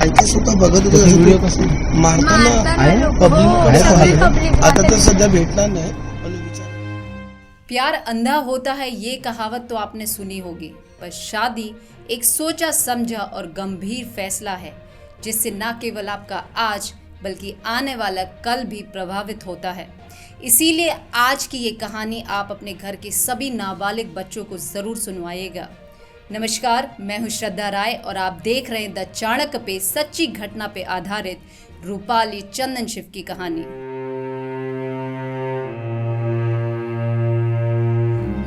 माहिती सुद्धा बघत होते व्हिडिओ असं कसं ते मारताना पब्लिक आता तर सध्या भेटणार नाही पण विचार प्यार अंधा होता है ये कहावत तो आपने सुनी होगी, पर शादी एक सोचा समझा और गंभीर फैसला है जिससे न केवल आपका आज बल्कि आने वाला कल भी प्रभावित होता है। इसीलिए आज की ये कहानी आप अपने घर के सभी नाबालिग बच्चों को ज़रूर सुनवाइएगा। नमस्कार, मैं हूँ श्रद्धा राय और आप देख रहे हैं द चाणक्य पे सच्ची घटना पे आधारित रूपाली चंदन शिव की कहानी।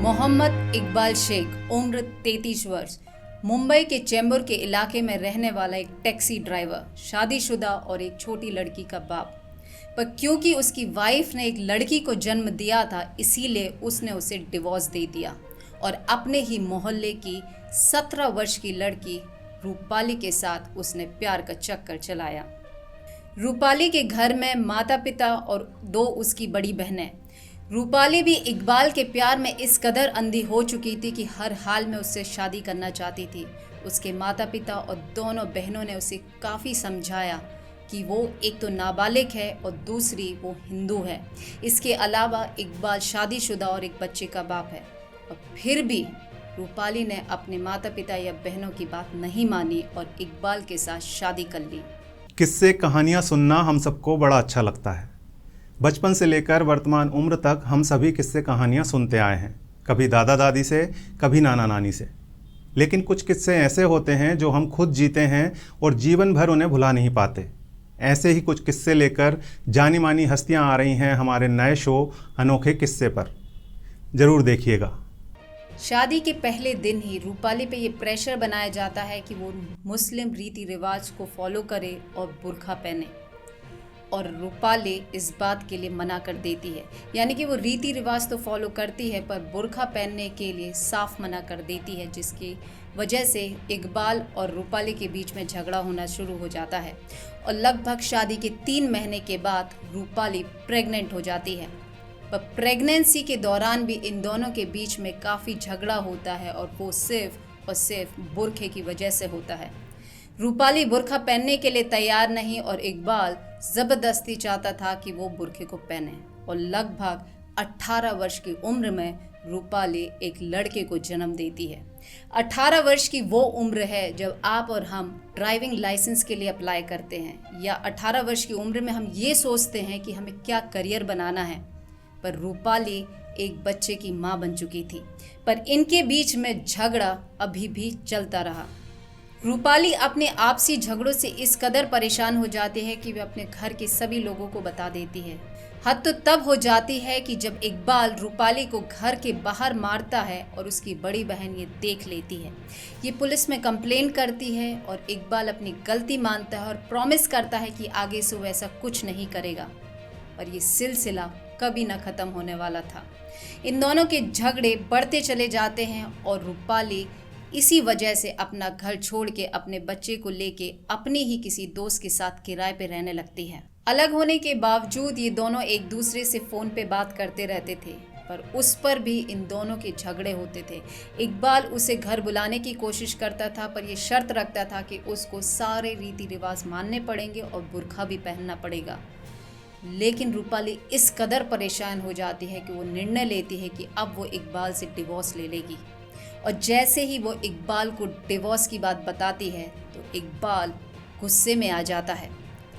मोहम्मद इकबाल शेख, उम्र 33 वर्ष, मुंबई के चेंबूर के इलाके में रहने वाला एक टैक्सी ड्राइवर, शादीशुदा और एक छोटी लड़की का बाप। पर क्योंकि उसकी वाइफ ने एक लड़की को जन्म दिया था, इसीलिए उसने उसे डिवोर्स दे दिया और अपने ही मोहल्ले की 17 वर्ष की लड़की रूपाली के साथ उसने प्यार का चक्कर चलाया। रूपाली के घर में माता पिता और 2 उसकी बड़ी बहनें। रूपाली भी इकबाल के प्यार में इस कदर अंधी हो चुकी थी कि हर हाल में उससे शादी करना चाहती थी। उसके माता पिता और दोनों बहनों ने उसे काफ़ी समझाया कि वो एक तो नाबालिग है और दूसरी वो हिंदू है। इसके अलावा इकबाल शादीशुदा और एक बच्चे का बाप है। और फिर भी रूपाली ने अपने माता पिता या बहनों की बात नहीं मानी और इकबाल के साथ शादी कर ली। किस्से कहानियाँ सुनना हम सबको बड़ा अच्छा लगता है। बचपन से लेकर वर्तमान उम्र तक हम सभी किस्से कहानियाँ सुनते आए हैं, कभी दादा दादी से, कभी नाना नानी से। लेकिन कुछ किस्से ऐसे होते हैं जो हम खुद जीते हैं और जीवन भर उन्हें भुला नहीं पाते। ऐसे ही कुछ किस्से लेकर जानी मानी हस्तियाँ आ रही हैं हमारे नए शो अनोखे किस्से पर। ज़रूर देखिएगा। शादी के पहले दिन ही रूपाली पे ये प्रेशर बनाया जाता है कि वो मुस्लिम रीति रिवाज को फॉलो करे और बुर्का पहने, और रूपाली इस बात के लिए मना कर देती है। यानी कि वो रीति रिवाज तो फॉलो करती है पर बुर्का पहनने के लिए साफ मना कर देती है, जिसकी वजह से इकबाल और रूपाली के बीच में झगड़ा होना शुरू हो जाता है। और लगभग शादी के 3 महीने के बाद रूपाली प्रेग्नेंट हो जाती है। पर प्रेगनेंसी के दौरान भी इन दोनों के बीच में काफ़ी झगड़ा होता है और वो सिर्फ और सिर्फ बुर्खे की वजह से होता है। रूपाली बुर्खा पहनने के लिए तैयार नहीं और इकबाल ज़बरदस्ती चाहता था कि वो बुर्खे को पहने। और लगभग 18 वर्ष की उम्र में रूपाली एक लड़के को जन्म देती है। 18 वर्ष की वो उम्र है जब आप और हम ड्राइविंग लाइसेंस के लिए अप्लाई करते हैं, या 18 वर्ष की उम्र में हम ये सोचते हैं कि हमें क्या करियर बनाना है। पर रूपाली एक बच्चे की माँ बन चुकी थी, पर इनके बीच में झगड़ा अभी भी चलता रहा। रूपाली अपने आपसी झगड़ों से इस कदर परेशान हो जाती है कि वे अपने घर के सभी लोगों को बता देती है। हद तो तब हो जाती है कि जब इकबाल रूपाली को घर के बाहर मारता है और उसकी बड़ी बहन ये देख लेती है। ये पुलिस में कंप्लेन करती है और इकबाल अपनी गलती मानता है और प्रॉमिस करता है कि आगे से वो ऐसा कुछ नहीं करेगा। पर ये सिलसिला कभी न ख़त्म होने वाला था। इन दोनों के झगड़े बढ़ते चले जाते हैं और रूपाली इसी वजह से अपना घर छोड़ के अपने बच्चे को लेके अपनी ही किसी दोस्त के साथ किराए पे रहने लगती है। अलग होने के बावजूद ये दोनों एक दूसरे से फ़ोन पे बात करते रहते थे, पर उस पर भी इन दोनों के झगड़े होते थे। इकबाल उसे घर बुलाने की कोशिश करता था, पर ये शर्त रखता था कि उसको सारे रीति रिवाज मानने पड़ेंगे और बुर्का भी पहनना पड़ेगा। लेकिन रूपाली इस कदर परेशान हो जाती है कि वो निर्णय लेती है कि अब वो इकबाल से डिवोर्स ले लेगी। और जैसे ही वो इकबाल को डिवोर्स की बात बताती है तो इकबाल गुस्से में आ जाता है।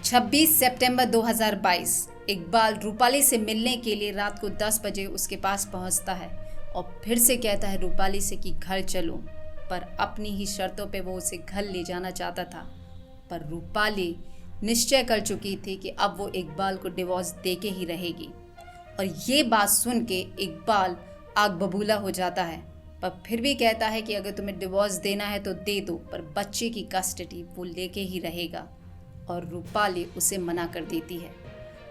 26 सितंबर 2022 इकबाल रूपाली से मिलने के लिए रात को 10 बजे उसके पास पहुंचता है और फिर से कहता है रूपाली से कि घर चलो, पर अपनी ही शर्तों पे वो उसे घर ले जाना चाहता था। पर रूपाली निश्चय कर चुकी थी कि अब वो इकबाल को डिवोर्स दे के ही रहेगी। और ये बात सुन के इकबाल आग बबूला हो जाता है, पर फिर भी कहता है कि अगर तुम्हें डिवोर्स देना है तो दे दो, पर बच्चे की कस्टडी वो लेके ही रहेगा। और रूपाली उसे मना कर देती है।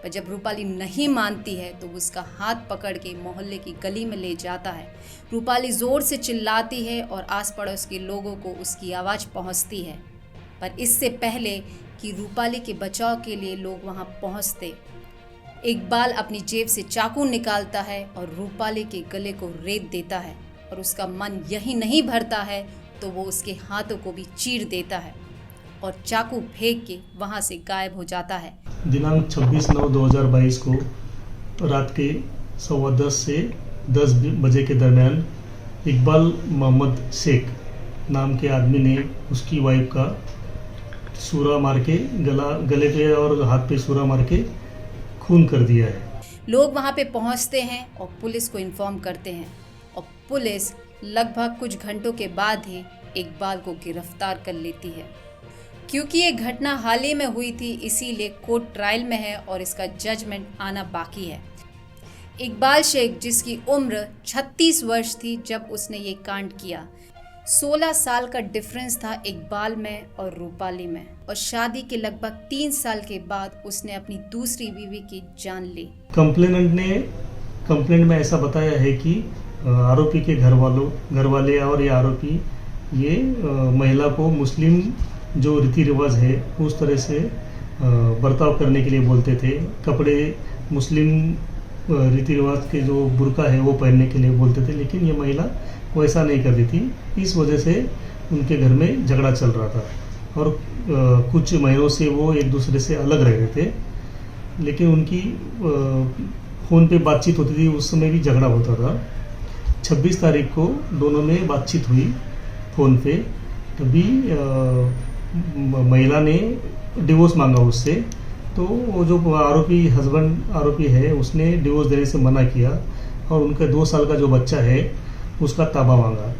पर जब रूपाली नहीं मानती है तो उसका हाथ पकड़ के मोहल्ले की गली में ले जाता है। रूपाली ज़ोर से चिल्लाती है और आस पड़ोस के लोगों को उसकी आवाज़ पहुंचती है। पर इससे पहले कि रूपाली के बचाव के लिए लोग वहां पहुंचते, इकबाल अपनी जेब से चाकू निकालता है और रूपाली के गले को रेत देता है। और उसका मन यही नहीं भरता है तो वो उसके हाथों को भी चीर देता है। और चाकू फेंक के वहां से गायब हो जाता है। दिनांक 26/9/2022 को रात के 10:15 से 10 बजे के दरमियान इकबाल मोहम्मद शेख नाम के आदमी ने उसकी वाइफ का सूरा मार के गले पे और हाथ पे सूरा मार के खून कर दिया है। लोग वहां पे पहुंचते हैं और पुलिस को इन्फॉर्म करते हैं और पुलिस लगभग कुछ घंटों के बाद ही इकबाल को गिरफ्तार कर लेती है। क्योंकि ये घटना हाल ही में हुई थी, इसीलिए कोर्ट ट्रायल में है और इसका जजमेंट आना बाकी है। इकबाल शेख, जिसकी उम्र 36 वर्ष थी जब उसने ये कांड किया, 16 साल का डिफरेंस था इकबाल में और रूपाली में, और शादी के लगभग 3 साल के बाद उसने अपनी दूसरी बीवी की जान ली। कंप्लेनेंट ने कंप्लेंट में ऐसा बताया है कि आरोपी के घर वाले और ये आरोपी ये महिला को मुस्लिम जो रीति रिवाज है उस तरह से बर्ताव करने के लिए बोलते थे। कपड़े मुस्लिम रीति रिवाज के जो बुर्का है वो पहनने के लिए बोलते थे, लेकिन ये महिला वैसा नहीं कर रही थी। इस वजह से उनके घर में झगड़ा चल रहा था और कुछ महीनों से वो एक दूसरे से अलग रह रहे थे, लेकिन उनकी फ़ोन पे बातचीत होती थी, उस समय भी झगड़ा होता था। 26 तारीख को दोनों में बातचीत हुई फ़ोन पे, तभी महिला ने डिवोर्स मांगा उससे, तो वो जो आरोपी है उसने डिवोर्स देने से मना किया और उनका 2 साल का जो बच्चा है उसका ताबा मांगा।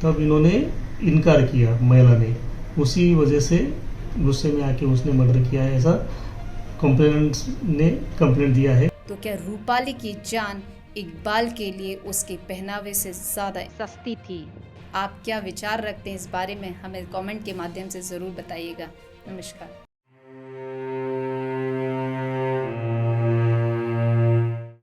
तब इन्होंने इनकार किया महिला ने, उसी वजह से गुस्से में आके उसने मर्डर किया है, ऐसा कंप्लेनेंट ने कंप्लेंट दिया है। तो क्या रूपाली की जान इकबाल के लिए उसके पहनावे से ज़्यादा सस्ती थी? आप क्या विचार रखते हैं इस बारे में? हमें कमेंट के माध्यम से ज़रूर बताइएगा। नमस्कार।